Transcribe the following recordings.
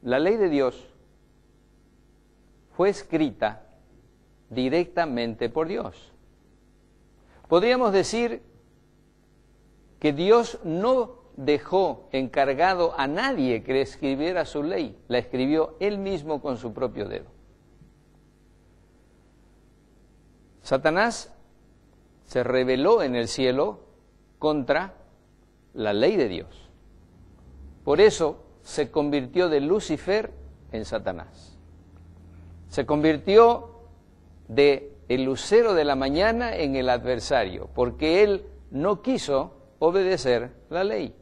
La ley de Dios fue escrita directamente por Dios. Podríamos decir que Dios no dejó encargado a nadie que escribiera su ley, la escribió Él mismo con su propio dedo. Satanás se rebeló en el cielo contra la ley de Dios. Por eso se convirtió de Lucifer en Satanás. Se convirtió de el lucero de la mañana en el adversario, porque él no quiso obedecer la ley.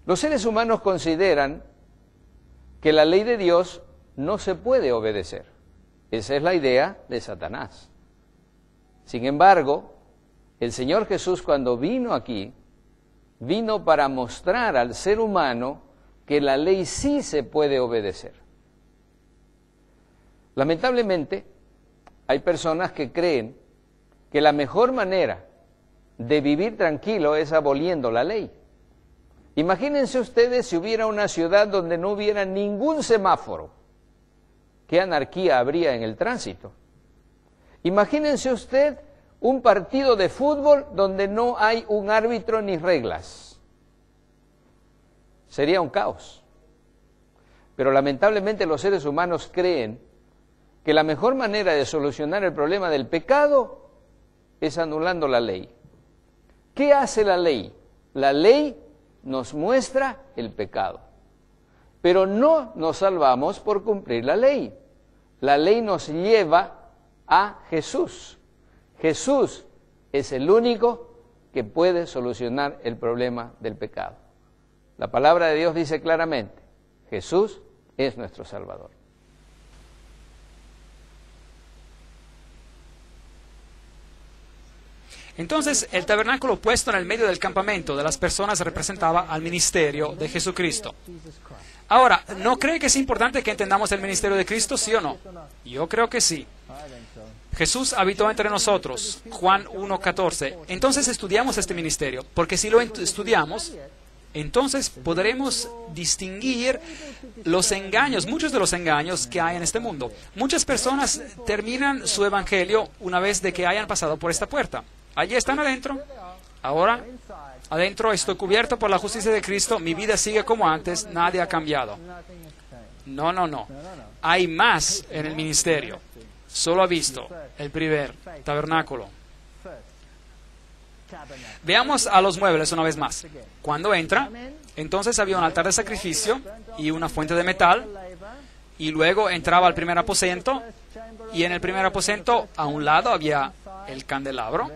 Los seres humanos consideran que la ley de Dios no se puede obedecer. Esa es la idea de Satanás. Sin embargo, el Señor Jesús, cuando vino aquí, vino para mostrar al ser humano que la ley sí se puede obedecer. Lamentablemente, hay personas que creen que la mejor manera de vivir tranquilo es aboliendo la ley. Imagínense ustedes si hubiera una ciudad donde no hubiera ningún semáforo. ¿Qué anarquía habría en el tránsito? Imagínense usted un partido de fútbol donde no hay un árbitro ni reglas. Sería un caos. Pero lamentablemente los seres humanos creen que la mejor manera de solucionar el problema del pecado es anulando la ley. ¿Qué hace la ley? La ley nos muestra el pecado. Pero no nos salvamos por cumplir la ley. La ley nos lleva a Jesús. Jesús es el único que puede solucionar el problema del pecado. La palabra de Dios dice claramente, Jesús es nuestro Salvador. Entonces, el tabernáculo puesto en el medio del campamento de las personas representaba al ministerio de Jesucristo. Ahora, ¿no cree que es importante que entendamos el ministerio de Cristo, sí o no? Yo creo que sí. Jesús habitó entre nosotros, Juan 1:14. Entonces estudiamos este ministerio, porque si lo estudiamos, entonces podremos distinguir los engaños, muchos de los engaños que hay en este mundo. Muchas personas terminan su evangelio una vez de que hayan pasado por esta puerta. Allí están adentro. Ahora, adentro estoy cubierto por la justicia de Cristo, mi vida sigue como antes, nadie ha cambiado. No, no, no. Hay más en el ministerio. Solo ha visto el primer tabernáculo. Veamos a los muebles una vez más. Cuando entra, entonces había un altar de sacrificio y una fuente de metal, y luego entraba al primer aposento, y en el primer aposento a un lado había el candelabro,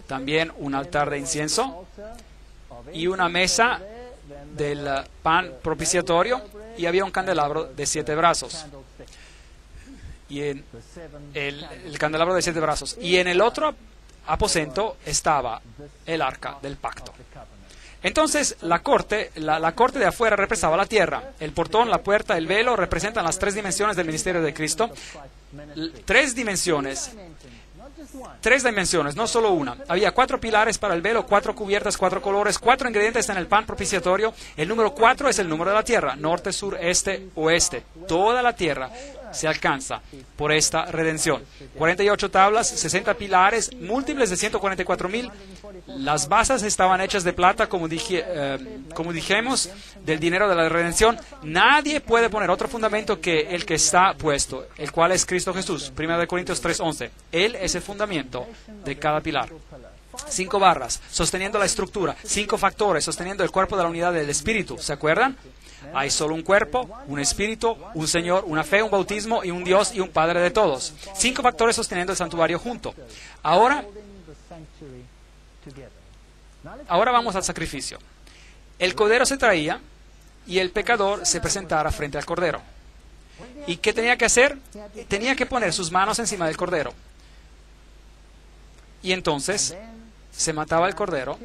también un altar de incienso y una mesa del pan propiciatorio, y había un candelabro de 7 brazos. y en el candelabro de 7 brazos. Y en el otro aposento estaba el arca del pacto. Entonces, la corte de afuera representaba la tierra. El portón, la puerta, el velo representan las 3 dimensiones del ministerio de Cristo. 3 dimensiones, no solo una. Había 4 pilares para el velo, 4 cubiertas, 4 colores, 4 ingredientes en el pan propiciatorio. El número 4 es el número de la tierra, norte, sur, este, oeste. Toda la tierra se alcanza por esta redención. 48 tablas, 60 pilares, múltiples de 144,000. Las basas estaban hechas de plata, como dijimos, del dinero de la redención. Nadie puede poner otro fundamento que el que está puesto, el cual es Cristo Jesús. 1 Corintios 3:11. Él es el fundamento de cada pilar. 5 barras sosteniendo la estructura, 5 factores sosteniendo el cuerpo de la unidad del Espíritu. ¿Se acuerdan? Hay solo un cuerpo, un espíritu, un Señor, una fe, un bautismo y un Dios y un Padre de todos. 5 factores sosteniendo el santuario junto. Ahora vamos al sacrificio. El cordero se traía y el pecador se presentara frente al cordero. ¿Y qué tenía que hacer? Tenía que poner sus manos encima del cordero. Y entonces se mataba el cordero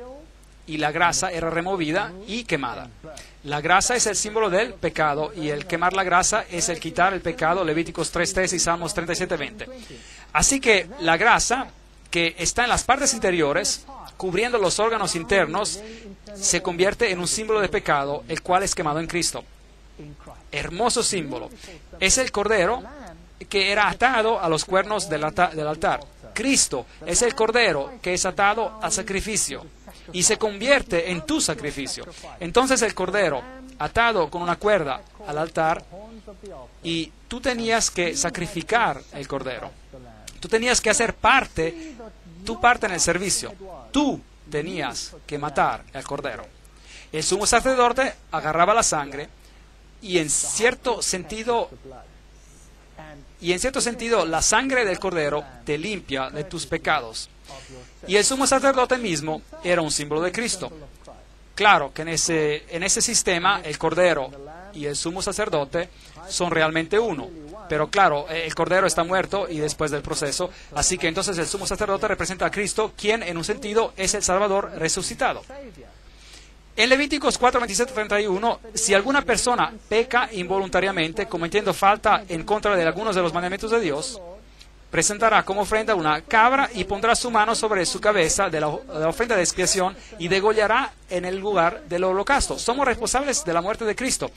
y la grasa era removida y quemada. La grasa es el símbolo del pecado y el quemar la grasa es el quitar el pecado, Levíticos 3:3 y Salmos 37:20. Así que la grasa que está en las partes interiores, cubriendo los órganos internos, se convierte en un símbolo de pecado, el cual es quemado en Cristo. Hermoso símbolo. Es el cordero que era atado a los cuernos del altar. Cristo es el cordero que es atado al sacrificio y se convierte en tu sacrificio. Entonces el cordero atado con una cuerda al altar, y tú tenías que sacrificar el cordero. Tú tenías que hacer tu parte en el servicio. Tú tenías que matar al cordero. El sumo sacerdote agarraba la sangre y en cierto sentido la sangre del cordero te limpia de tus pecados. Y el sumo sacerdote mismo era un símbolo de Cristo. Claro que en ese sistema el cordero y el sumo sacerdote son realmente uno. Pero claro, el cordero está muerto y después del proceso. Así que entonces el sumo sacerdote representa a Cristo, quien en un sentido es el Salvador resucitado. En Levíticos 4:27-31, si alguna persona peca involuntariamente, cometiendo falta en contra de algunos de los mandamientos de Dios, presentará como ofrenda una cabra y pondrá su mano sobre su cabeza de la ofrenda de expiación y degollará en el lugar del holocausto. Somos responsables de la muerte de Cristo.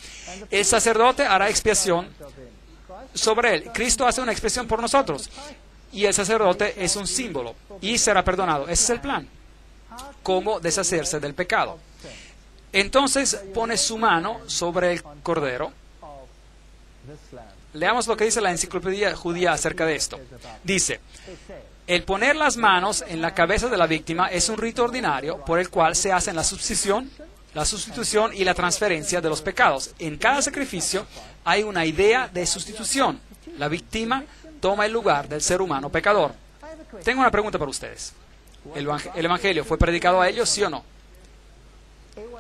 El sacerdote hará expiación sobre él. Cristo hace una expiación por nosotros. Y el sacerdote es un símbolo y será perdonado. Ese es el plan. Cómo deshacerse del pecado. Entonces pone su mano sobre el cordero. Leamos lo que dice la enciclopedia judía acerca de esto. Dice: el poner las manos en la cabeza de la víctima es un rito ordinario por el cual se hacen la sustitución y la transferencia de los pecados. En cada sacrificio hay una idea de sustitución. La víctima toma el lugar del ser humano pecador. Tengo una pregunta para ustedes. ¿El Evangelio fue predicado a ellos, sí o no?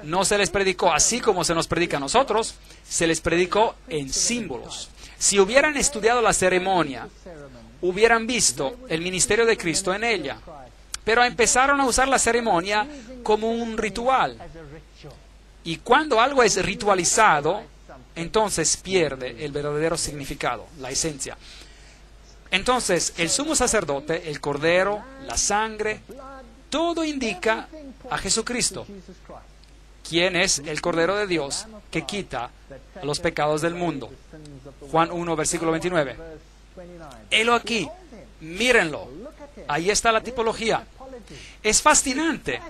No se les predicó así como se nos predica a nosotros, se les predicó en símbolos. Si hubieran estudiado la ceremonia, hubieran visto el ministerio de Cristo en ella. Pero empezaron a usar la ceremonia como un ritual. Y cuando algo es ritualizado, entonces pierde el verdadero significado, la esencia. Entonces, el sumo sacerdote, el cordero, la sangre, todo indica a Jesucristo, quien es el Cordero de Dios que quita los pecados del mundo. Juan 1, versículo 29. Helo aquí, mírenlo. Ahí está la tipología. Es fascinante.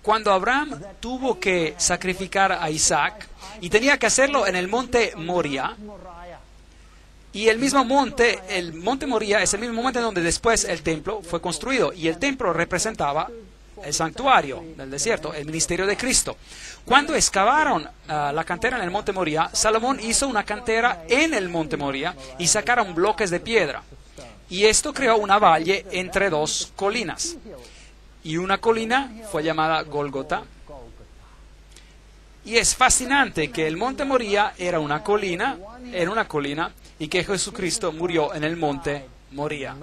Cuando Abraham tuvo que sacrificar a Isaac y tenía que hacerlo en el monte Moria, y el monte Moria es el mismo monte donde después el templo fue construido, y el templo representaba el santuario del desierto, el ministerio de Cristo. Cuando excavaron la cantera en el monte Moria, Salomón hizo una cantera en el monte Moria y sacaron bloques de piedra. Y esto creó una valle entre 2 colinas. Y una colina fue llamada Gólgota. Y es fascinante que el monte Moria era una colina y que Jesucristo murió en el monte Moría.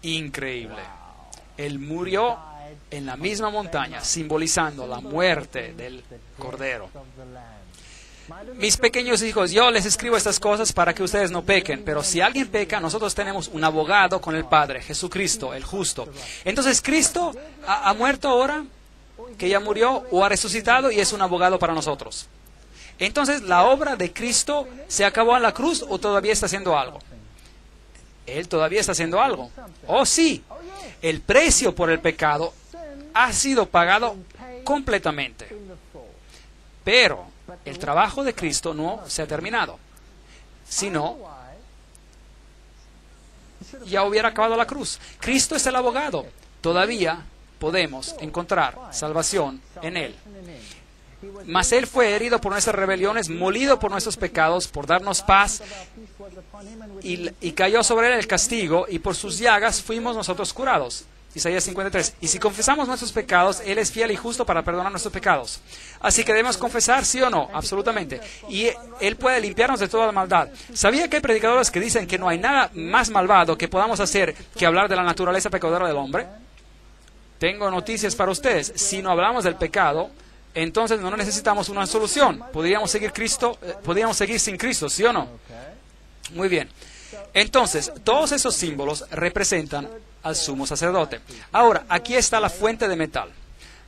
Increíble. Él murió en la misma montaña, simbolizando la muerte del Cordero. Mis pequeños hijos, yo les escribo estas cosas para que ustedes no pequen, pero si alguien peca, nosotros tenemos un abogado con el Padre, Jesucristo, el justo. Entonces, Cristo ha muerto ahora, que ya murió, o ha resucitado y es un abogado para nosotros. Entonces, ¿la obra de Cristo se acabó en la cruz o todavía está haciendo algo? Él todavía está haciendo algo. Oh, sí, el precio por el pecado ha sido pagado completamente. Pero el trabajo de Cristo no se ha terminado. Si no, ya hubiera acabado la cruz. Cristo es el abogado. Todavía podemos encontrar salvación en Él. Mas Él fue herido por nuestras rebeliones, molido por nuestros pecados, por darnos paz, y cayó sobre Él el castigo, y por sus llagas fuimos nosotros curados. Isaías 53. Y si confesamos nuestros pecados, Él es fiel y justo para perdonar nuestros pecados. Así que debemos confesar, sí o no, absolutamente. Y Él puede limpiarnos de toda la maldad. ¿Sabía que hay predicadores que dicen que no hay nada más malvado que podamos hacer que hablar de la naturaleza pecadora del hombre? Tengo noticias para ustedes. Si no hablamos del pecado, entonces no necesitamos una solución. Podríamos seguir sin Cristo, ¿sí o no? Muy bien. Entonces, todos esos símbolos representan al sumo sacerdote. Ahora, aquí está la fuente de metal.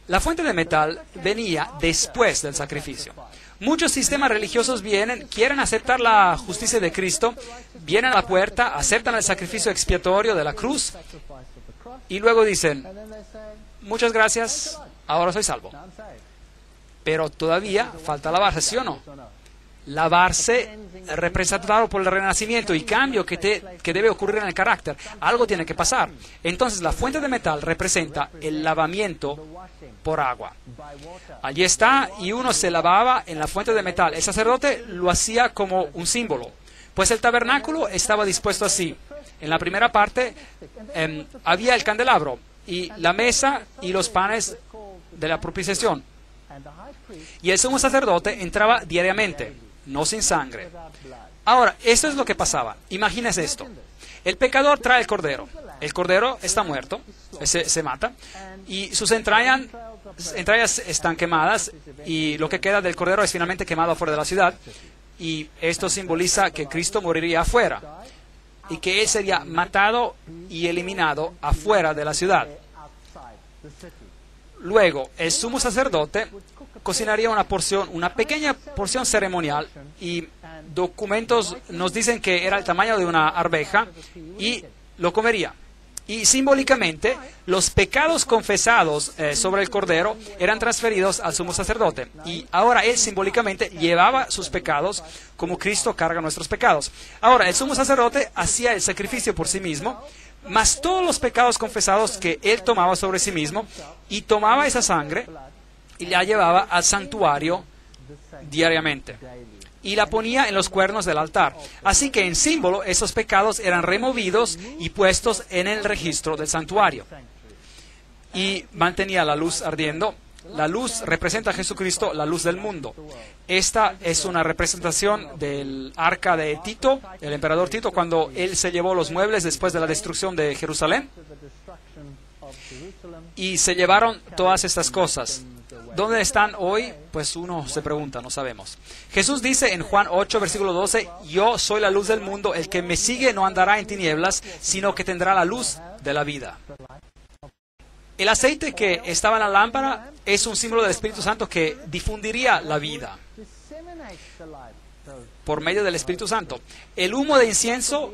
La fuente de metal venía después del sacrificio. Muchos sistemas religiosos quieren aceptar la justicia de Cristo, vienen a la puerta, aceptan el sacrificio expiatorio de la cruz y luego dicen, muchas gracias, ahora soy salvo. Pero todavía falta lavarse, ¿sí o no? Lavarse representado por el renacimiento y cambio que debe ocurrir en el carácter. Algo tiene que pasar. Entonces la fuente de metal representa el lavamiento por agua. Allí está, y uno se lavaba en la fuente de metal. El sacerdote lo hacía como un símbolo. Pues el tabernáculo estaba dispuesto así. En la primera parte había el candelabro y la mesa y los panes de la propiciación. Y el sumo sacerdote entraba diariamente, no sin sangre. Ahora, esto es lo que pasaba. Imagínese esto. El pecador trae el cordero. El cordero está muerto, se mata, y sus entrañas están quemadas, y lo que queda del cordero es finalmente quemado afuera de la ciudad. Y esto simboliza que Cristo moriría afuera, y que Él sería matado y eliminado afuera de la ciudad. Luego, el sumo sacerdote cocinaría una pequeña porción ceremonial, y documentos nos dicen que era el tamaño de una arveja, y lo comería. Y simbólicamente, los pecados confesados sobre el cordero eran transferidos al sumo sacerdote. Y ahora él simbólicamente llevaba sus pecados como Cristo carga nuestros pecados. Ahora, el sumo sacerdote hacía el sacrificio por sí mismo, más todos los pecados confesados que él tomaba sobre sí mismo, y tomaba esa sangre y la llevaba al santuario diariamente y la ponía en los cuernos del altar. Así que en símbolo esos pecados eran removidos y puestos en el registro del santuario. Y mantenía la luz ardiendo. La luz representa a Jesucristo, la luz del mundo. Esta es una representación del arca de Tito, el emperador Tito, cuando él se llevó los muebles después de la destrucción de Jerusalén. Y se llevaron todas estas cosas. ¿Dónde están hoy? Pues uno se pregunta, no sabemos. Jesús dice en Juan 8, versículo 12, yo soy la luz del mundo, el que me sigue no andará en tinieblas, sino que tendrá la luz de la vida. El aceite que estaba en la lámpara es un símbolo del Espíritu Santo que difundiría la vida por medio del Espíritu Santo. El humo de incienso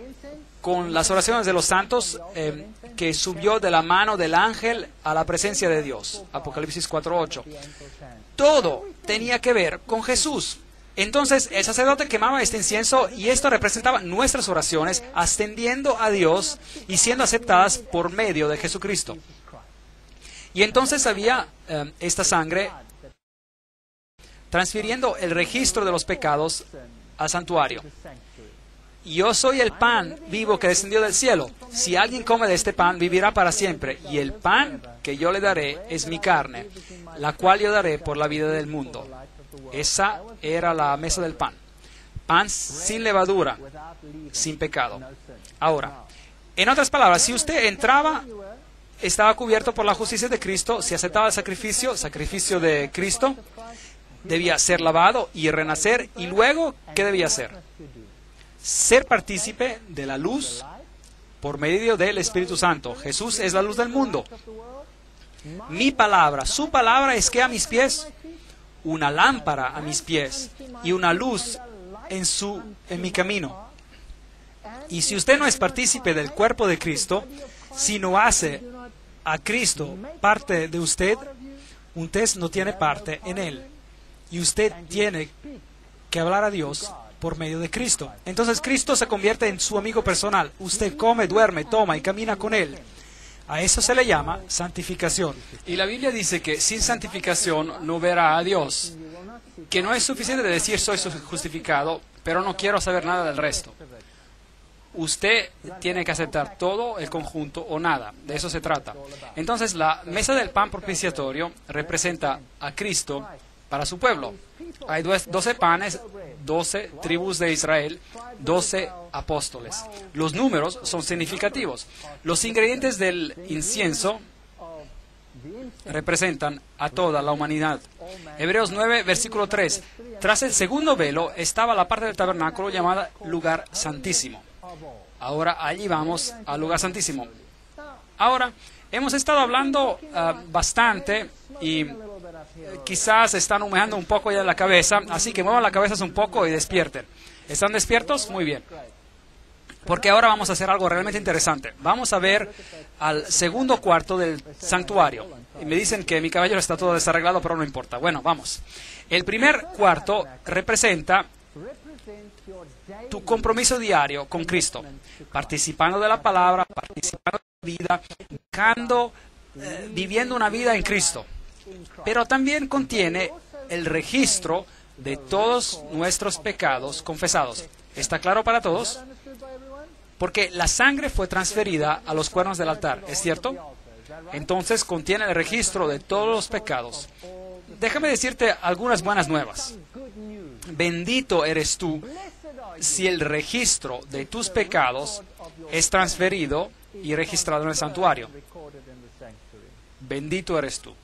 con las oraciones de los santos que subió de la mano del ángel a la presencia de Dios. Apocalipsis 4:8. Todo tenía que ver con Jesús. Entonces el sacerdote quemaba este incienso y esto representaba nuestras oraciones ascendiendo a Dios y siendo aceptadas por medio de Jesucristo. Y entonces había esta sangre transfiriendo el registro de los pecados al santuario. Yo soy el pan vivo que descendió del cielo. Si alguien come de este pan, vivirá para siempre. Y el pan que yo le daré es mi carne, la cual yo daré por la vida del mundo. Esa era la mesa del pan. pan sin levadura, sin pecado. Ahora, en otras palabras, si usted entraba, estaba cubierto por la justicia de Cristo, si aceptaba el sacrificio de Cristo, debía ser lavado y renacer. Y luego, ¿qué debía hacer? Ser partícipe de la luz por medio del Espíritu Santo. Jesús es la luz del mundo. Mi palabra, su palabra es que a mis pies, una lámpara a mis pies y una luz en mi camino. Y si usted no es partícipe del cuerpo de Cristo, si no hace a Cristo parte de usted no tiene parte en Él. Y usted tiene que hablar a Dios por medio de Cristo. Entonces Cristo se convierte en su amigo personal. Usted come, duerme, toma y camina con Él. A eso se le llama santificación. Y la Biblia dice que sin santificación no verá a Dios. Que no es suficiente de decir soy justificado, pero no quiero saber nada del resto. Usted tiene que aceptar todo el conjunto o nada. De eso se trata. Entonces la mesa del pan propiciatorio representa a Cristo para su pueblo. Hay 12 panes, 12 tribus de Israel, 12 apóstoles. Los números son significativos. Los ingredientes del incienso representan a toda la humanidad. Hebreos 9, versículo 3. Tras el segundo velo estaba la parte del tabernáculo llamada lugar santísimo. Ahora allí vamos al lugar santísimo. Ahora, hemos estado hablando bastante y quizás están humejando un poco ya la cabeza, así que muevan la cabeza un poco y despierten. ¿Están despiertos? Muy bien. Porque ahora vamos a hacer algo realmente interesante. Vamos a ver al segundo cuarto del santuario. Y me dicen que mi caballero está todo desarreglado, pero no importa. Bueno, vamos. El primer cuarto representa tu compromiso diario con Cristo, participando de la palabra, participando de la vida, viviendo una vida en Cristo. Pero también contiene el registro de todos nuestros pecados confesados. ¿Está claro para todos? Porque la sangre fue transferida a los cuernos del altar, ¿es cierto? Entonces contiene el registro de todos los pecados. Déjame decirte algunas buenas nuevas. Bendito eres tú si el registro de tus pecados es transferido y registrado en el santuario. Bendito eres tú.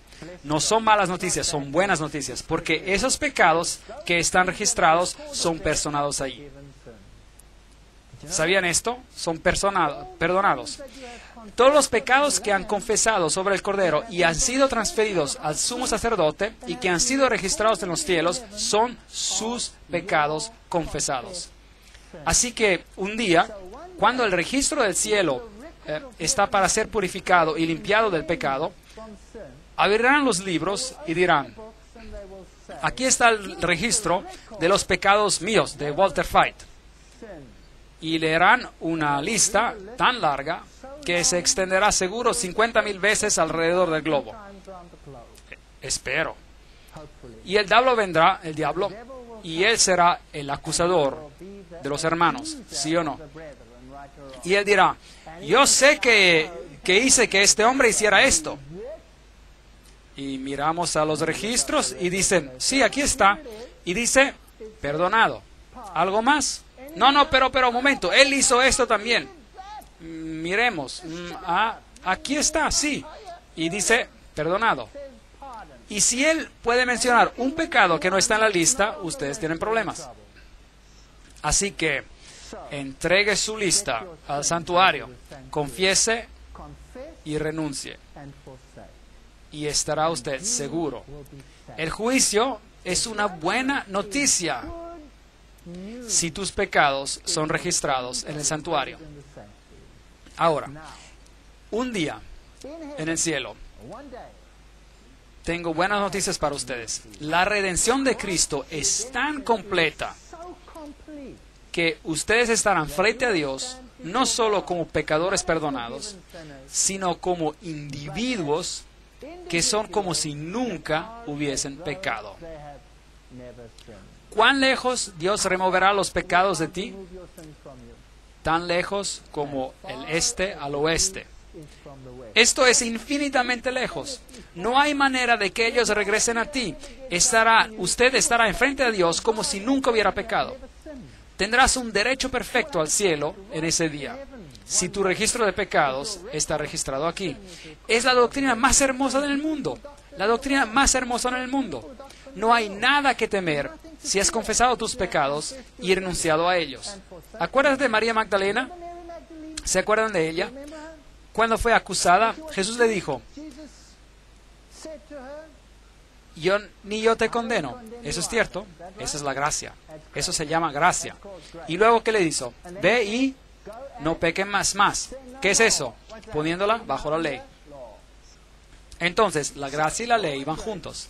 No son malas noticias, son buenas noticias, porque esos pecados que están registrados son personados allí. ¿Sabían esto? Son perdonados. Todos los pecados que han confesado sobre el Cordero y han sido transferidos al sumo sacerdote y que han sido registrados en los cielos son sus pecados confesados. Así que un día, cuando el registro del cielo está para ser purificado y limpiado del pecado, abrirán los libros y dirán, aquí está el registro de los pecados míos, de Walter Fight. Y leerán una lista tan larga que se extenderá seguro 50,000 veces alrededor del globo. Espero. Y el diablo vendrá, y él será el acusador de los hermanos, ¿sí o no? Y él dirá, yo sé que hice que este hombre hiciera esto. Y miramos a los registros y dicen, sí, aquí está. Y dice, perdonado. ¿Algo más? No, pero un momento, él hizo esto también. Miremos. Aquí está, sí. Y dice, perdonado. Y si él puede mencionar un pecado que no está en la lista, ustedes tienen problemas. Así que entregue su lista al santuario, confiese y renuncie. Y estará usted seguro. El juicio es una buena noticia si tus pecados son registrados en el santuario. Ahora, un día en el cielo, tengo buenas noticias para ustedes. La redención de Cristo es tan completa que ustedes estarán frente a Dios no solo como pecadores perdonados, sino como individuos que son como si nunca hubiesen pecado. ¿Cuán lejos Dios removerá los pecados de ti? Tan lejos como el este al oeste. Esto es infinitamente lejos. No hay manera de que ellos regresen a ti. Usted estará enfrente de Dios como si nunca hubiera pecado. tendrás un derecho perfecto al cielo en ese día, si tu registro de pecados está registrado aquí. Es la doctrina más hermosa del mundo, la doctrina más hermosa en el mundo. No hay nada que temer si has confesado tus pecados y renunciado a ellos. ¿Acuerdas de María Magdalena? ¿Se acuerdan de ella? Cuando fue acusada, Jesús le dijo, ni yo te condeno. Eso es cierto. Esa es la gracia. Eso se llama gracia. Y luego, ¿qué le hizo? Ve y no pequen más. ¿Qué es eso? Poniéndola bajo la ley. Entonces, la gracia y la ley van juntos.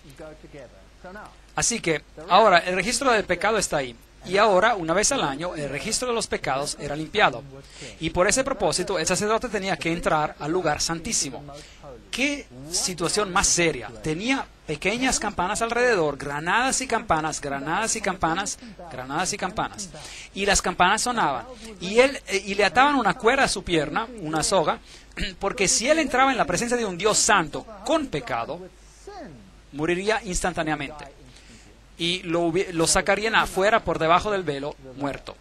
Así que, ahora, el registro del pecado está ahí. Y ahora, una vez al año, el registro de los pecados era limpiado. Y por ese propósito, el sacerdote tenía que entrar al lugar santísimo. ¡Qué situación más seria! Tenía pequeñas campanas alrededor, granadas y campanas, granadas y campanas, granadas y campanas. Y las campanas sonaban. Y le ataban una cuerda a su pierna, una soga, porque si él entraba en la presencia de un Dios santo con pecado, moriría instantáneamente. Y lo sacarían afuera por debajo del velo, muerto.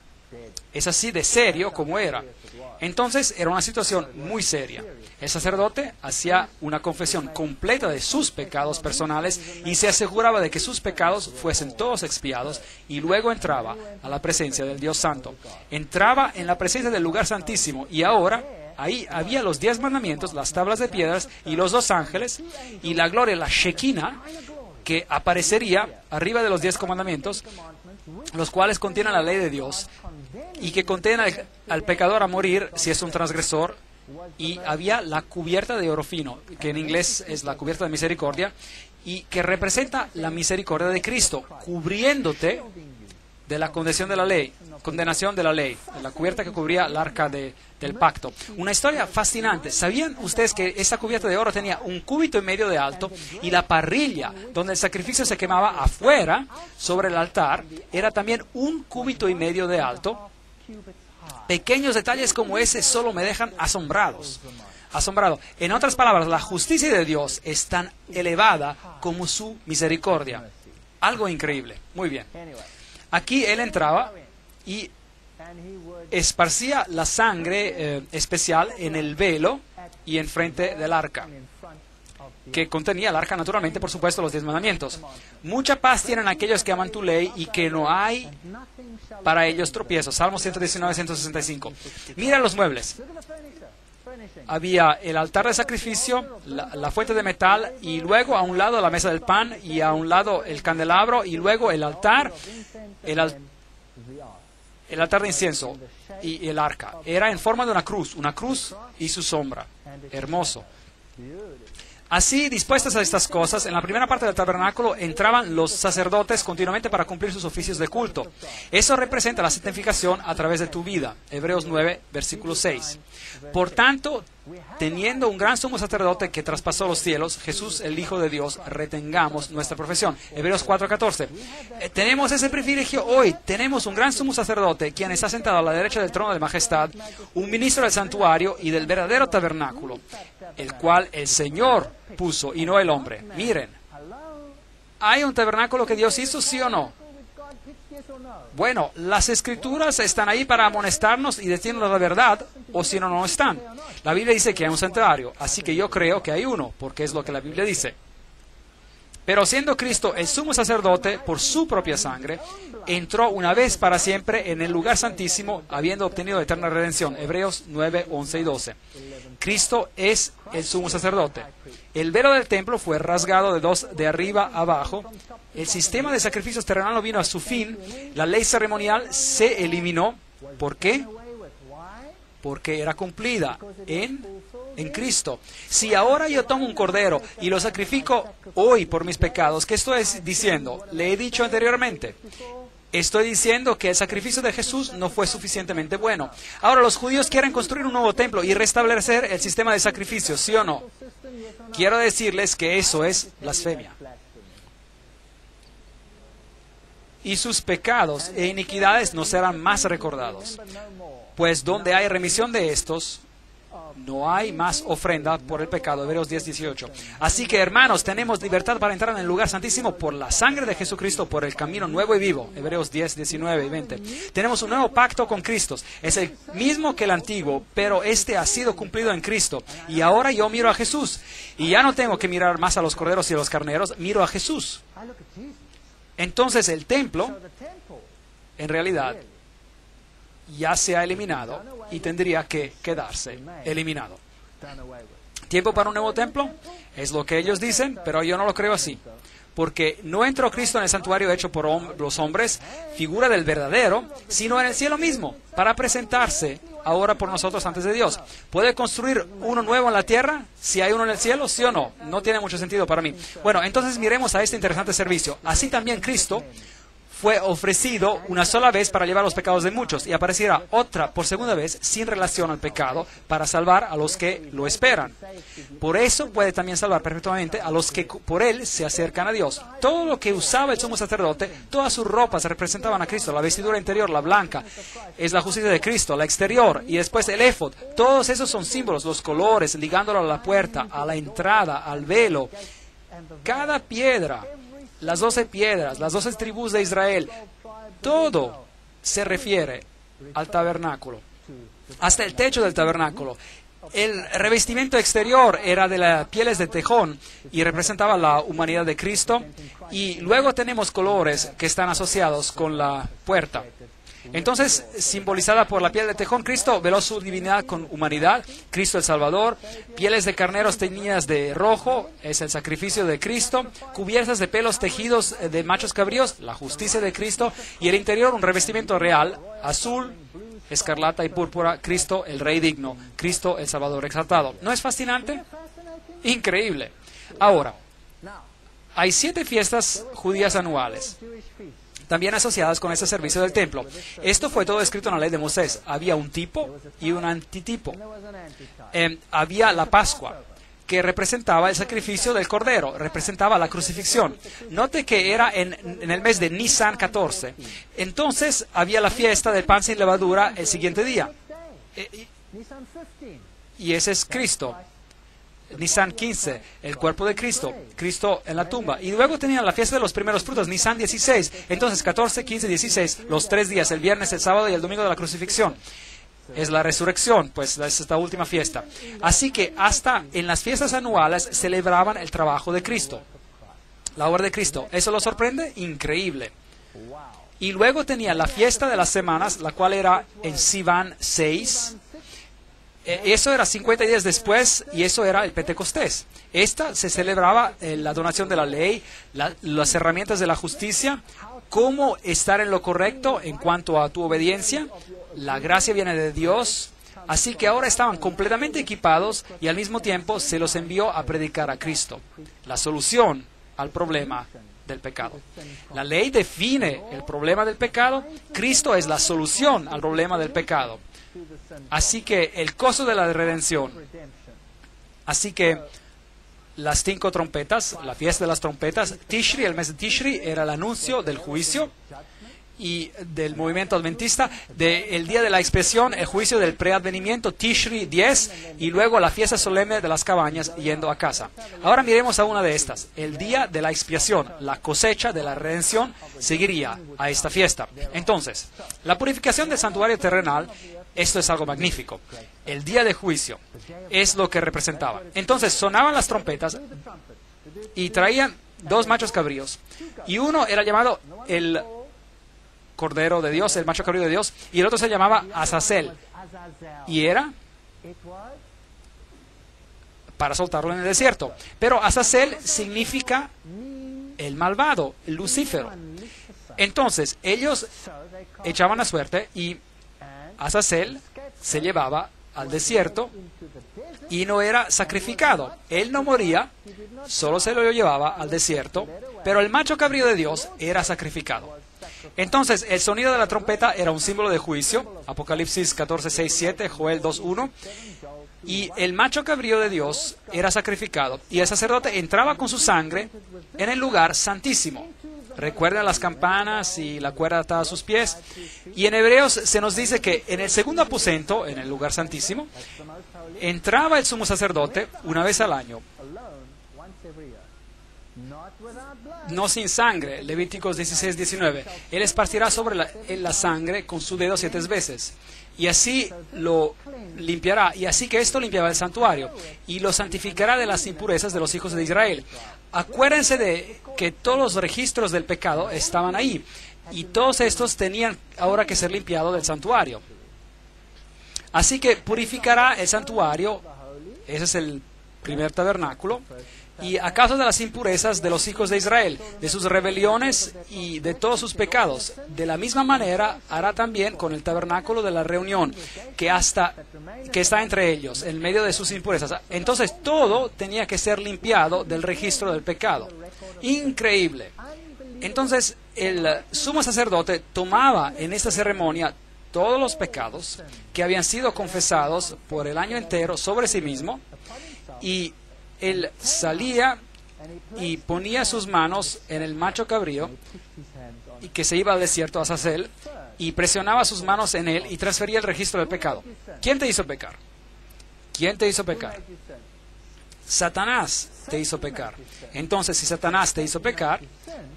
Es así de serio como era. Entonces era una situación muy seria. El sacerdote hacía una confesión completa de sus pecados personales y se aseguraba de que sus pecados fuesen todos expiados, y luego entraba a la presencia del Dios Santo. Entraba en la presencia del lugar santísimo, y ahora ahí había los 10 mandamientos, las tablas de piedras y los 2 ángeles, y la gloria, la Shekinah, que aparecería arriba de los 10 mandamientos, los cuales contienen la ley de Dios y que contienen al pecador a morir si es un transgresor. Y había la cubierta de oro fino, que en inglés es la cubierta de misericordia, y que representa la misericordia de Cristo, cubriéndote de la condenación de la ley, la cubierta que cubría el arca del pacto. Una historia fascinante. ¿Sabían ustedes que esa cubierta de oro tenía 1,5 cúbitos de alto, y la parrilla donde el sacrificio se quemaba afuera, sobre el altar, era también 1,5 cúbitos de alto? Pequeños detalles como ese solo me dejan asombrado. En otras palabras, la justicia de Dios es tan elevada como su misericordia. Algo increíble. Muy bien. Aquí él entraba y esparcía la sangre especial en el velo y enfrente del arca, que contenía el arca, naturalmente, por supuesto, los 10 mandamientos. Mucha paz tienen aquellos que aman tu ley, y que no hay para ellos tropiezos. Salmo 119, 165. Mira los muebles. Había el altar de sacrificio, la fuente de metal, y luego a un lado la mesa del pan, y a un lado el candelabro, y luego el altar de incienso y el arca. Era en forma de una cruz y su sombra. Hermoso. Así, dispuestas a estas cosas, en la primera parte del tabernáculo entraban los sacerdotes continuamente para cumplir sus oficios de culto. Eso representa la santificación a través de tu vida. Hebreos 9, versículo 6. Por tanto, teniendo un gran sumo sacerdote que traspasó los cielos, Jesús, el Hijo de Dios, retengamos nuestra profesión. Hebreos 4, 14. Tenemos ese privilegio hoy. Tenemos un gran sumo sacerdote, quien está sentado a la derecha del trono de majestad, un ministro del santuario y del verdadero tabernáculo, el cual el Señor puso y no el hombre. Miren, ¿hay un tabernáculo que Dios hizo, sí o no? Bueno, las Escrituras están ahí para amonestarnos y decirnos la verdad, o si no, no están. La Biblia dice que hay un santuario, así que yo creo que hay uno, porque es lo que la Biblia dice. Pero siendo Cristo el sumo sacerdote por su propia sangre, entró una vez para siempre en el lugar santísimo, habiendo obtenido eterna redención. Hebreos 9, 11 y 12. Cristo es el sumo sacerdote. El velo del templo fue rasgado de arriba a abajo. El sistema de sacrificios terrenal vino a su fin. La ley ceremonial se eliminó. ¿Por qué? Porque era cumplida en Cristo. Si ahora yo tomo un cordero y lo sacrifico hoy por mis pecados, ¿qué estoy diciendo? Le he dicho anteriormente. Estoy diciendo que el sacrificio de Jesús no fue suficientemente bueno. Ahora los judíos quieren construir un nuevo templo y restablecer el sistema de sacrificios, ¿sí o no? Quiero decirles que eso es blasfemia. Y sus pecados e iniquidades no serán más recordados. Pues donde hay remisión de estos, No hay más ofrenda por el pecado. Hebreos 10:18. Así que, hermanos, tenemos libertad para entrar en el lugar santísimo por la sangre de Jesucristo, por el camino nuevo y vivo. Hebreos 10:19 y 20. Tenemos un nuevo pacto con Cristo. Es el mismo que el antiguo, pero este ha sido cumplido en Cristo. Y ahora yo miro a Jesús. Y ya no tengo que mirar más a los corderos y a los carneros, miro a Jesús. Entonces el templo, en realidad, ya se ha eliminado y tendría que quedarse eliminado. ¿Tiempo para un nuevo templo? Es lo que ellos dicen, pero yo no lo creo así. Porque no entró Cristo en el santuario hecho por los hombres, figura del verdadero, sino en el cielo mismo, para presentarse ahora por nosotros antes de Dios. ¿Puede construir uno nuevo en la tierra si hay uno en el cielo? ¿Sí o no? No tiene mucho sentido para mí. Bueno, entonces miremos a este interesante servicio. Así también Cristo fue ofrecido una sola vez para llevar los pecados de muchos y aparecerá otra por segunda vez sin relación al pecado para salvar a los que lo esperan. Por eso puede también salvar perfectamente a los que por él se acercan a Dios. Todo lo que usaba el sumo sacerdote, todas sus ropas representaban a Cristo. La vestidura interior, la blanca, es la justicia de Cristo. La exterior y después el éfod. Todos esos son símbolos, los colores, ligándolo a la puerta, a la entrada, al velo. Cada piedra, las 12 piedras, las 12 tribus de Israel, todo se refiere al tabernáculo, hasta el techo del tabernáculo. El revestimiento exterior era de las pieles de tejón y representaba la humanidad de Cristo. Y luego tenemos colores que están asociados con la puerta. Entonces, simbolizada por la piel de tejón, Cristo veló su divinidad con humanidad, Cristo el Salvador, pieles de carneros teñidas de rojo, es el sacrificio de Cristo, cubiertas de pelos tejidos de machos cabríos, la justicia de Cristo, y el interior un revestimiento real, azul, escarlata y púrpura, Cristo el Rey digno, Cristo el Salvador exaltado. ¿No es fascinante? Increíble. Ahora, hay 7 fiestas judías anuales, también asociadas con ese servicio del templo. Esto fue todo escrito en la ley de Moisés. Había un tipo y un antitipo. Había la Pascua, que representaba el sacrificio del Cordero, representaba la crucifixión. Note que era en el mes de Nisan 14. Entonces había la fiesta del pan sin levadura el siguiente día. Y ese es Cristo. Nisan 15, el cuerpo de Cristo, Cristo en la tumba. Y luego tenían la fiesta de los primeros frutos, Nisan 16. Entonces 14, 15, 16, los 3 días, el viernes, el sábado y el domingo de la crucifixión. Es la resurrección, pues es esta última fiesta. Así que hasta en las fiestas anuales celebraban el trabajo de Cristo, la obra de Cristo. ¿Eso lo sorprende? Increíble. Y luego tenía la fiesta de las semanas, la cual era en Sivan 6. Eso era 50 días después y eso era el Pentecostés. Esta se celebraba la donación de la ley, las herramientas de la justicia, cómo estar en lo correcto en cuanto a tu obediencia. La gracia viene de Dios. Así que ahora estaban completamente equipados y al mismo tiempo se los envió a predicar a Cristo, la solución al problema del pecado. La ley define el problema del pecado. Cristo es la solución al problema del pecado. Así que el costo de la redención. Así que las 5 trompetas, la fiesta de las trompetas, Tishri, el mes de Tishri, era el anuncio del juicio y del movimiento adventista, del día de la expiación, el juicio del preadvenimiento, Tishri 10, y luego la fiesta solemne de las cabañas yendo a casa. Ahora miremos a una de estas. El día de la expiación, la cosecha de la redención, seguiría a esta fiesta. Entonces, la purificación del santuario terrenal, esto es algo magnífico. El día de juicio es lo que representaba. Entonces sonaban las trompetas y traían 2 machos cabríos. Y uno era llamado el Cordero de Dios, el macho cabrío de Dios, y el otro se llamaba Azazel. Y era para soltarlo en el desierto. Pero Azazel significa el malvado, el Lucífero. Entonces ellos echaban la suerte y Azazel se llevaba al desierto y no era sacrificado. Él no moría, solo se lo llevaba al desierto, pero el macho cabrío de Dios era sacrificado. Entonces, el sonido de la trompeta era un símbolo de juicio, Apocalipsis 14, 6, 7, Joel 2, 1, y el macho cabrío de Dios era sacrificado, y el sacerdote entraba con su sangre en el lugar santísimo, Recuerdan las campanas y la cuerda atada a sus pies. Y en Hebreos se nos dice que en el segundo aposento, en el lugar santísimo, entraba el sumo sacerdote una vez al año, no sin sangre. Levíticos 16, 19. Él esparcirá sobre la sangre con su dedo 7 veces. Y así lo limpiará. Y así que esto limpiaba el santuario. Y lo santificará de las impurezas de los hijos de Israel. Acuérdense de que todos los registros del pecado estaban ahí. Y todos estos tenían ahora que ser limpiados del santuario. Así que purificará el santuario. Ese es el primer tabernáculo. Y a causa de las impurezas de los hijos de Israel, de sus rebeliones y de todos sus pecados, de la misma manera hará también con el tabernáculo de la reunión, que está entre ellos, en medio de sus impurezas. Entonces todo tenía que ser limpiado del registro del pecado. Increíble. Entonces el sumo sacerdote tomaba en esta ceremonia todos los pecados que habían sido confesados por el año entero sobre sí mismo, y él salía y ponía sus manos en el macho cabrío y que se iba al desierto a Azazel, y presionaba sus manos en él y transfería el registro del pecado. ¿Quién te hizo pecar? ¿Quién te hizo pecar? Satanás te hizo pecar. Entonces, si Satanás te hizo pecar,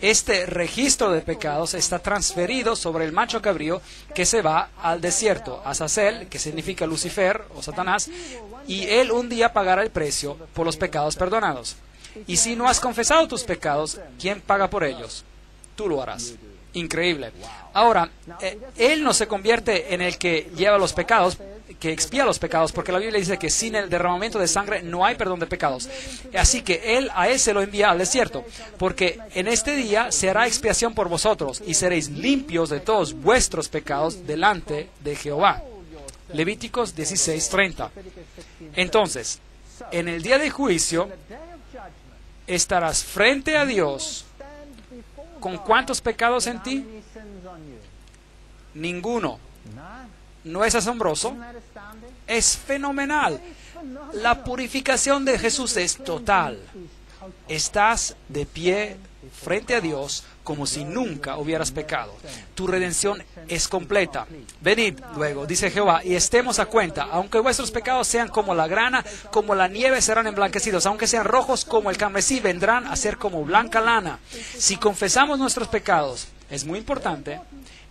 este registro de pecados está transferido sobre el macho cabrío que se va al desierto, a Azazel, que significa Lucifer o Satanás, y él un día pagará el precio por los pecados perdonados. Y si no has confesado tus pecados, ¿quién paga por ellos? Tú lo harás. Increíble. Ahora, él no se convierte en el que lleva los pecados, que expía los pecados, porque la Biblia dice que sin el derramamiento de sangre no hay perdón de pecados. Así que a él se lo envía al desierto, porque en este día se hará expiación por vosotros y seréis limpios de todos vuestros pecados delante de Jehová. Levíticos 16:30. Entonces, en el día de juicio estarás frente a Dios con ¿cuántos pecados en ti? Ninguno. ¿No es asombroso? Es fenomenal. La purificación de Jesús es total. Estás de pie frente a Dios como si nunca hubieras pecado. Tu redención es completa. Venid luego, dice Jehová, y estemos a cuenta. Aunque vuestros pecados sean como la grana, como la nieve serán emblanquecidos. Aunque sean rojos como el carmesí, vendrán a ser como blanca lana. Si confesamos nuestros pecados, es muy importante,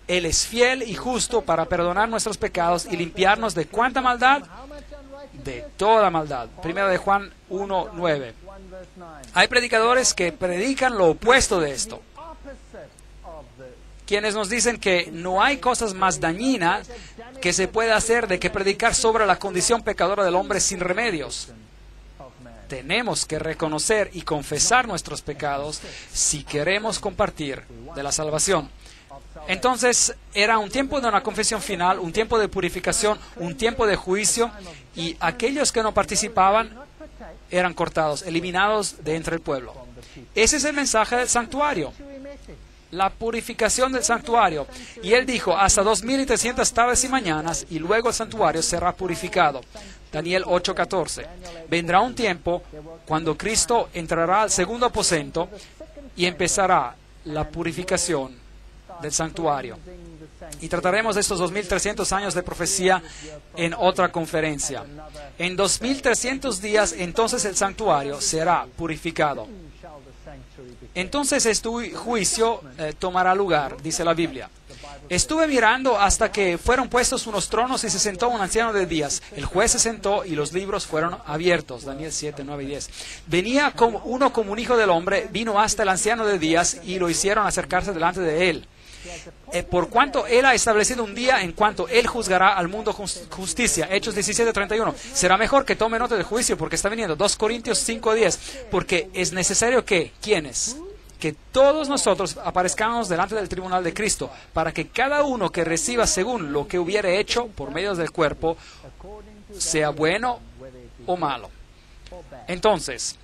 Él es fiel y justo para perdonar nuestros pecados y limpiarnos de ¿cuánta maldad? De toda maldad. Primero de Juan 1:9. Hay predicadores que predican lo opuesto de esto, quienes nos dicen que no hay cosas más dañinas que se pueda hacer de que predicar sobre la condición pecadora del hombre sin remedios. Tenemos que reconocer y confesar nuestros pecados si queremos compartir de la salvación. Entonces era un tiempo de una confesión final, un tiempo de purificación, un tiempo de juicio, y aquellos que no participaban eran cortados, eliminados de entre el pueblo. Ese es el mensaje del santuario, la purificación del santuario. Y él dijo, hasta 2300 tardes y mañanas, y luego el santuario será purificado. Daniel 8:14. Vendrá un tiempo cuando Cristo entrará al segundo aposento y empezará la purificación del santuario. Y trataremos de estos 2300 años de profecía en otra conferencia. En 2300 días, entonces el santuario será purificado. Entonces este juicio tomará lugar, dice la Biblia. Estuve mirando hasta que fueron puestos unos tronos y se sentó un anciano de días. El juez se sentó y los libros fueron abiertos. Daniel 7, 9 y 10. Venía como uno como un hijo del hombre, vino hasta el anciano de días y lo hicieron acercarse delante de él. Por cuanto él ha establecido un día en cuanto él juzgará al mundo justicia. Hechos 17:31. Será mejor que tome nota del juicio porque está viniendo. 2 Corintios 5:10. Porque es necesario que, ¿quiénes? Que todos nosotros aparezcamos delante del tribunal de Cristo, para que cada uno que reciba según lo que hubiere hecho por medio del cuerpo, sea bueno o malo. Entonces,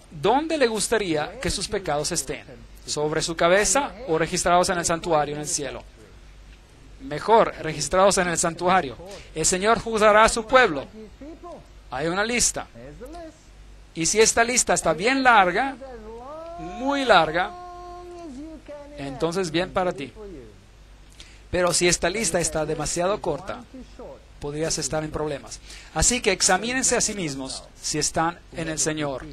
¿dónde le gustaría que sus pecados estén? ¿Sobre su cabeza o registrados en el santuario en el cielo? Mejor, registrados en el santuario. El Señor juzgará a su pueblo. Hay una lista. Y si esta lista está bien larga, muy larga, entonces bien para ti. Pero si esta lista está demasiado corta, podrías estar en problemas. Así que examínense a sí mismos si están en el Señor.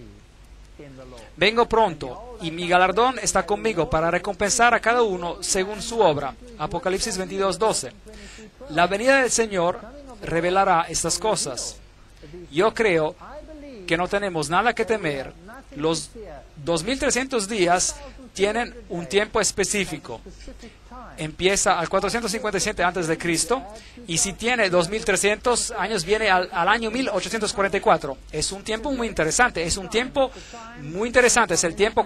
Vengo pronto, y mi galardón está conmigo para recompensar a cada uno según su obra. Apocalipsis 22:12. La venida del Señor revelará estas cosas. Yo creo que no tenemos nada que temer. Los 2300 días tienen un tiempo específico. Empieza al 457 antes de Cristo, y si tiene 2300 años viene al año 1844. Es un tiempo muy interesante, es el tiempo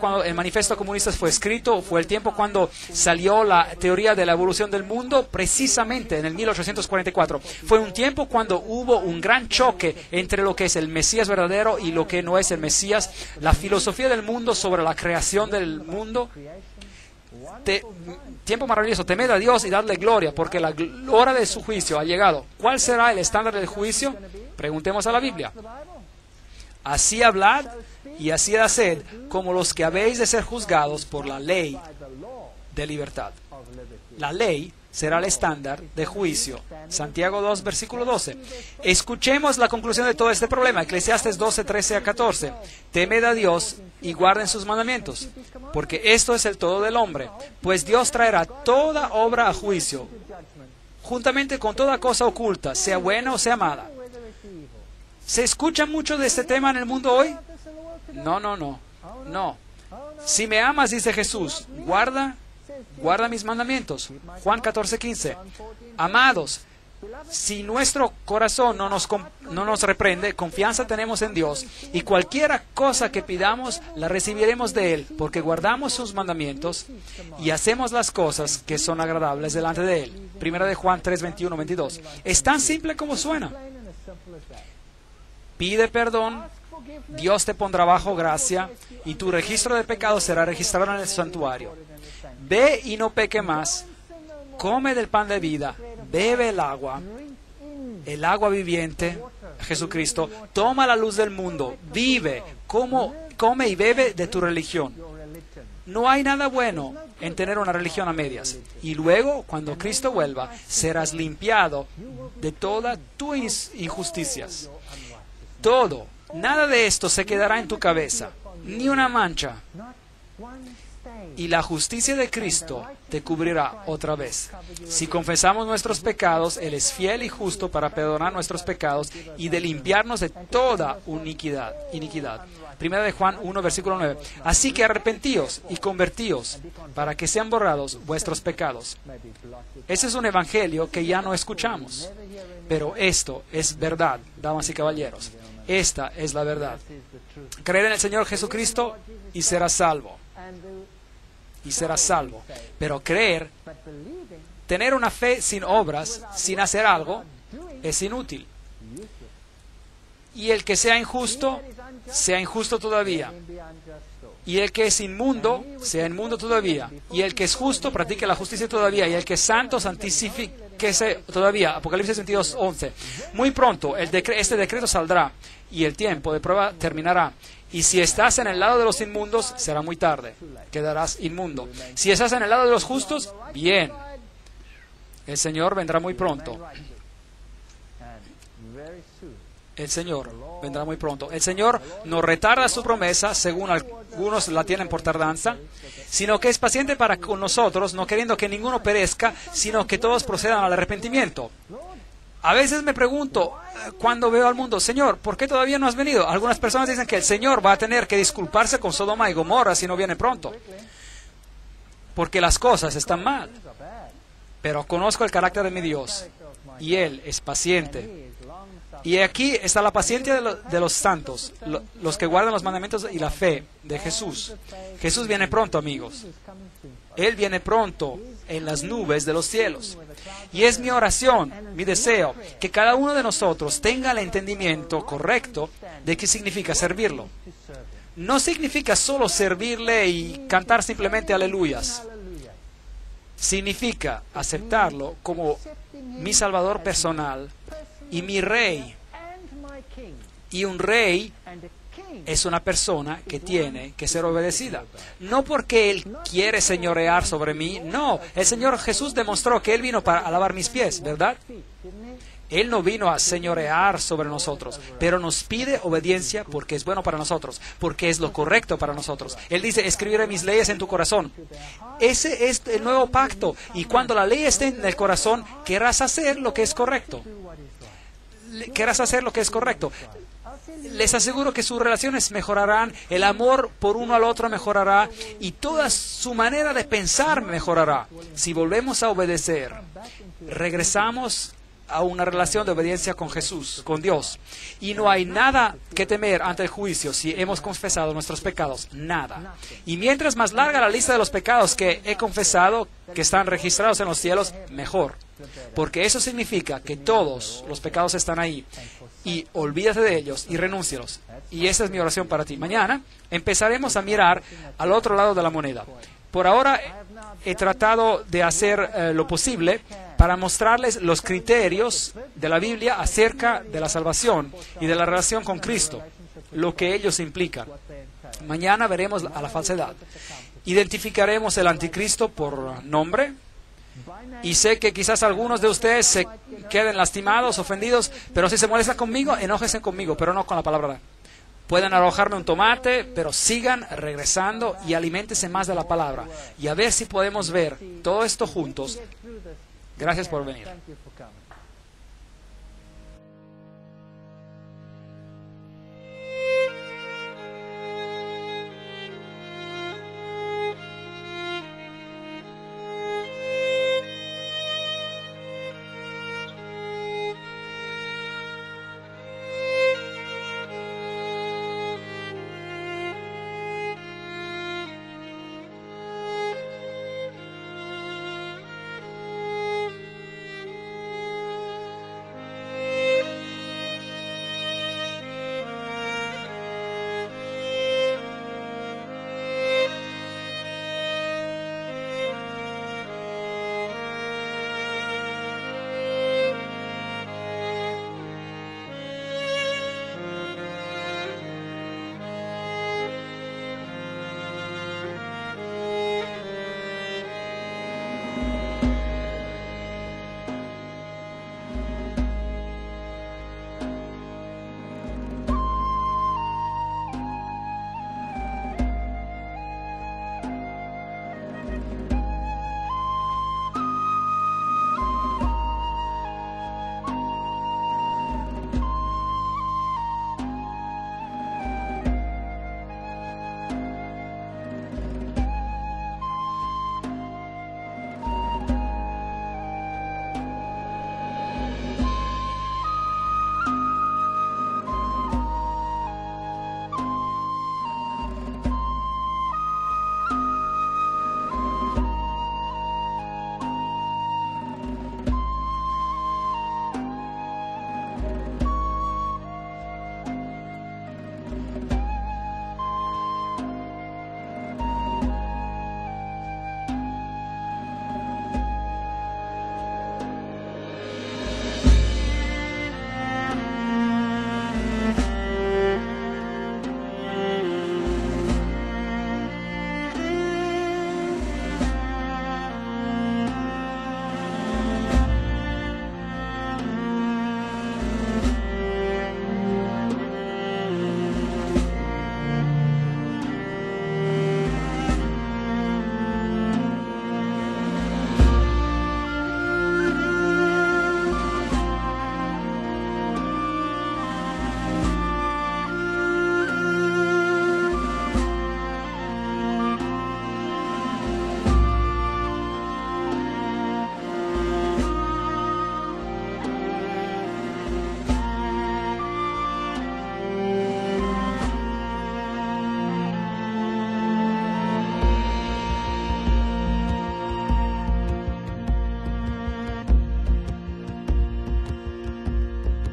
cuando el Manifiesto Comunista fue escrito, fue el tiempo cuando salió la teoría de la evolución del mundo, precisamente en el 1844. Fue un tiempo cuando hubo un gran choque entre lo que es el Mesías verdadero y lo que no es el Mesías, la filosofía del mundo sobre la creación del mundo. Tiempo maravilloso, temed a Dios y dadle gloria, porque la hora de su juicio ha llegado. ¿Cuál será el estándar del juicio? Preguntemos a la Biblia. Así hablad y así haced como los que habéis de ser juzgados por la ley de libertad. La ley será el estándar de juicio. Santiago 2, versículo 12. Escuchemos la conclusión de todo este problema. Eclesiastes 12, 13 a 14. Temed a Dios y guarden sus mandamientos, porque esto es el todo del hombre. Pues Dios traerá toda obra a juicio, juntamente con toda cosa oculta, sea buena o sea mala. ¿Se escucha mucho de este tema en el mundo hoy? No. Si me amas, dice Jesús, guarda mis mandamientos. Juan 14:15. Amados, si nuestro corazón no nos reprende, confianza tenemos en Dios, y cualquier cosa que pidamos la recibiremos de Él, porque guardamos sus mandamientos y hacemos las cosas que son agradables delante de Él. Primera de Juan 3:21-22. Es tan simple como suena. Pide perdón, Dios te pondrá bajo gracia, y tu registro de pecados será registrado en el santuario. Ve y no peque más, come del pan de vida, bebe el agua viviente, Jesucristo, toma la luz del mundo, vive, come y bebe de tu religión. No hay nada bueno en tener una religión a medias. Y luego, cuando Cristo vuelva, serás limpiado de todas tus injusticias. Todo, nada de esto se quedará en tu cabeza, ni una mancha. Y la justicia de Cristo te cubrirá otra vez. Si confesamos nuestros pecados, Él es fiel y justo para perdonar nuestros pecados y de limpiarnos de toda iniquidad. Primera de Juan 1, versículo 9. Así que arrepentíos y convertíos para que sean borrados vuestros pecados. Ese es un evangelio que ya no escuchamos. Pero esto es verdad, damas y caballeros. Esta es la verdad. Creer en el Señor Jesucristo y serás salvo. Pero tener una fe sin obras, sin hacer algo, es inútil. Y el que sea injusto todavía. Y el que es inmundo, sea inmundo todavía. Y el que es justo, practique la justicia todavía. Y el que es santo, santifíquese todavía. Apocalipsis 22:11. Muy pronto este decreto saldrá y el tiempo de prueba terminará. Y si estás en el lado de los inmundos, será muy tarde. Quedarás inmundo. Si estás en el lado de los justos, bien. El Señor vendrá muy pronto. El Señor no retarda su promesa, según algunos la tienen por tardanza, sino que es paciente para con nosotros, no queriendo que ninguno perezca, sino que todos procedan al arrepentimiento. A veces me pregunto, cuando veo al mundo, Señor, ¿por qué todavía no has venido? Algunas personas dicen que el Señor va a tener que disculparse con Sodoma y Gomorra si no viene pronto, porque las cosas están mal. Pero conozco el carácter de mi Dios, y Él es paciente. Y aquí está la paciencia de los santos, los que guardan los mandamientos y la fe de Jesús. Jesús viene pronto, amigos. Él viene pronto en las nubes de los cielos. Y es mi oración, mi deseo, que cada uno de nosotros tenga el entendimiento correcto de qué significa servirlo. No significa solo servirle y cantar simplemente aleluyas. Significa aceptarlo como mi Salvador personal y mi Rey. Y un Rey es una persona que tiene que ser obedecida. No porque Él quiere señorear sobre mí, no. El Señor Jesús demostró que Él vino para lavar mis pies, ¿verdad? Él no vino a señorear sobre nosotros, pero nos pide obediencia porque es bueno para nosotros, porque es lo correcto para nosotros. Él dice, escribiré mis leyes en tu corazón. Ese es el nuevo pacto. Y cuando la ley esté en el corazón, querrás hacer lo que es correcto. Querrás hacer lo que es correcto. Les aseguro que sus relaciones mejorarán, el amor por uno al otro mejorará y toda su manera de pensar mejorará. Si volvemos a obedecer, regresamos a una relación de obediencia con Jesús, con Dios. Y no hay nada que temer ante el juicio si hemos confesado nuestros pecados. Nada. Y mientras más larga la lista de los pecados que he confesado, que están registrados en los cielos, mejor. Porque eso significa que todos los pecados están ahí. Y olvídate de ellos y renúncialos. Y esa es mi oración para ti. Mañana empezaremos a mirar al otro lado de la moneda. Por ahora he tratado de hacer lo posible para mostrarles los criterios de la Biblia acerca de la salvación y de la relación con Cristo, lo que ellos implican. Mañana veremos a la falsedad. Identificaremos el anticristo por nombre. Y sé que quizás algunos de ustedes se queden lastimados, ofendidos, pero si se molestan conmigo, enójense conmigo, pero no con la palabra. Pueden arrojarme un tomate, pero sigan regresando y aliméntense más de la palabra. Y a ver si podemos ver todo esto juntos. Gracias por venir.